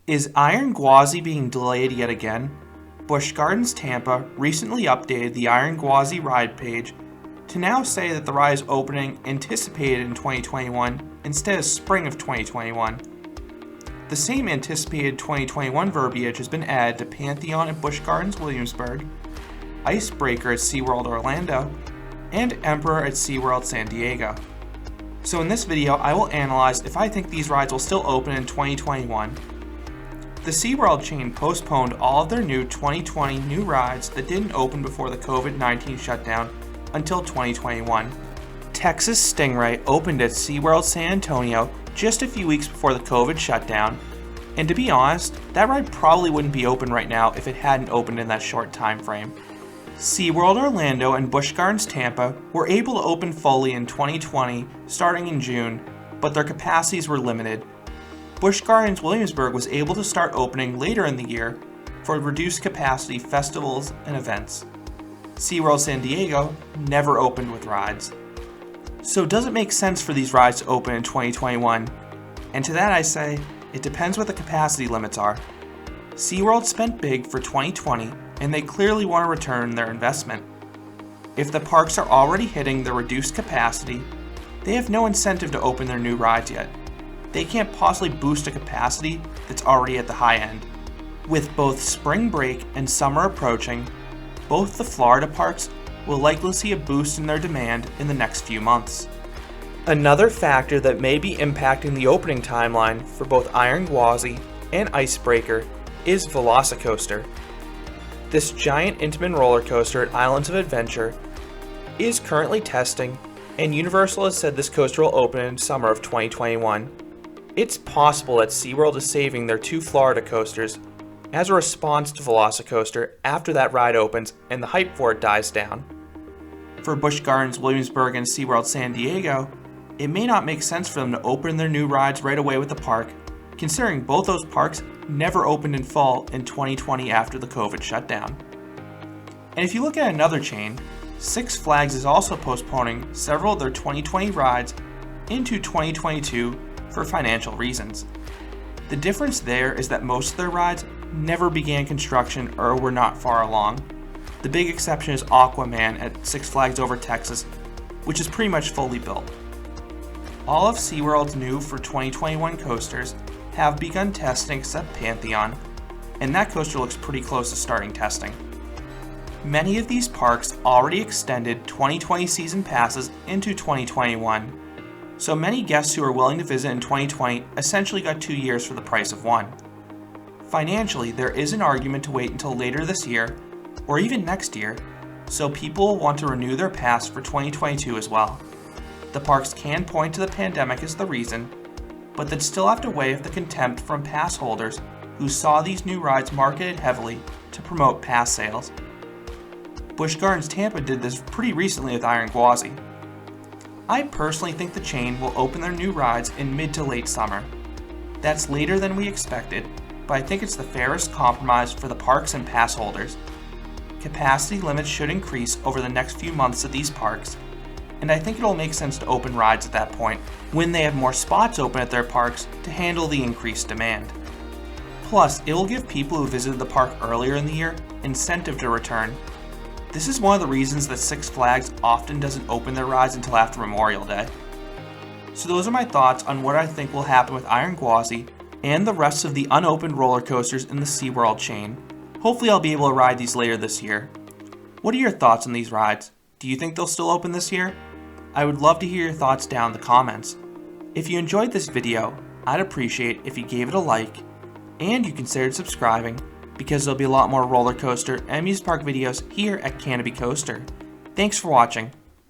Is Iron Gwazi being delayed yet again? Busch Gardens Tampa recently updated the Iron Gwazi ride page to now say that the ride is opening anticipated in 2021 instead of spring of 2021. The same anticipated 2021 verbiage has been added to Pantheon at Busch Gardens Williamsburg, Icebreaker at SeaWorld Orlando, and Emperor at SeaWorld San Diego. So in this video, I will analyze if I think these rides will still open in 2021. The SeaWorld chain postponed all of their new 2020 new rides that didn't open before the COVID-19 shutdown until 2021. Texas Stingray opened at SeaWorld San Antonio just a few weeks before the COVID shutdown, and to be honest, that ride probably wouldn't be open right now if it hadn't opened in that short time frame. SeaWorld Orlando and Busch Gardens Tampa were able to open fully in 2020 starting in June, but their capacities were limited. Busch Gardens Williamsburg was able to start opening later in the year for reduced capacity festivals and events. SeaWorld San Diego never opened with rides. So does it make sense for these rides to open in 2021? And to that I say, it depends what the capacity limits are. SeaWorld spent big for 2020 and they clearly want to return their investment. If the parks are already hitting their reduced capacity, they have no incentive to open their new rides yet. They can't possibly boost a capacity that's already at the high end. With both spring break and summer approaching, both the Florida parks will likely see a boost in their demand in the next few months. Another factor that may be impacting the opening timeline for both Iron Gwazi and Icebreaker is Velocicoaster. This giant Intamin roller coaster at Islands of Adventure is currently testing, and Universal has said this coaster will open in summer of 2021. It's possible that SeaWorld is saving their two Florida coasters as a response to Velocicoaster after that ride opens and the hype for it dies down. For Busch Gardens Williamsburg and SeaWorld San Diego, it may not make sense for them to open their new rides right away with the park, considering both those parks never opened in fall in 2020 after the COVID shutdown. And if you look at another chain, Six Flags is also postponing several of their 2020 rides into 2022 for financial reasons. The difference there is that most of their rides never began construction or were not far along. The big exception is Aquaman at Six Flags Over Texas, which is pretty much fully built. All of SeaWorld's new for 2021 coasters have begun testing except Pantheon, and that coaster looks pretty close to starting testing. Many of these parks already extended 2020 season passes into 2021, so many guests who are willing to visit in 2020 essentially got 2 years for the price of one. Financially, there is an argument to wait until later this year, or even next year, so people will want to renew their pass for 2022 as well. The parks can point to the pandemic as the reason, but they'd still have to waive the contempt from pass holders who saw these new rides marketed heavily to promote pass sales. Busch Gardens Tampa did this pretty recently with Iron Gwazi. I personally think the chain will open their new rides in mid to late summer. That's later than we expected, but I think it's the fairest compromise for the parks and pass holders. Capacity limits should increase over the next few months at these parks, and I think it'll make sense to open rides at that point when they have more spots open at their parks to handle the increased demand. Plus, it will give people who visited the park earlier in the year incentive to return. This is one of the reasons that Six Flags often doesn't open their rides until after Memorial Day. So those are my thoughts on what I think will happen with Iron Gwazi and the rest of the unopened roller coasters in the SeaWorld chain. Hopefully I'll be able to ride these later this year. What are your thoughts on these rides? Do you think they'll still open this year? I would love to hear your thoughts down in the comments. If you enjoyed this video, I'd appreciate if you gave it a like and you considered subscribing, because there'll be a lot more roller coaster and amusement park videos here at Canopy Coaster. Thanks for watching.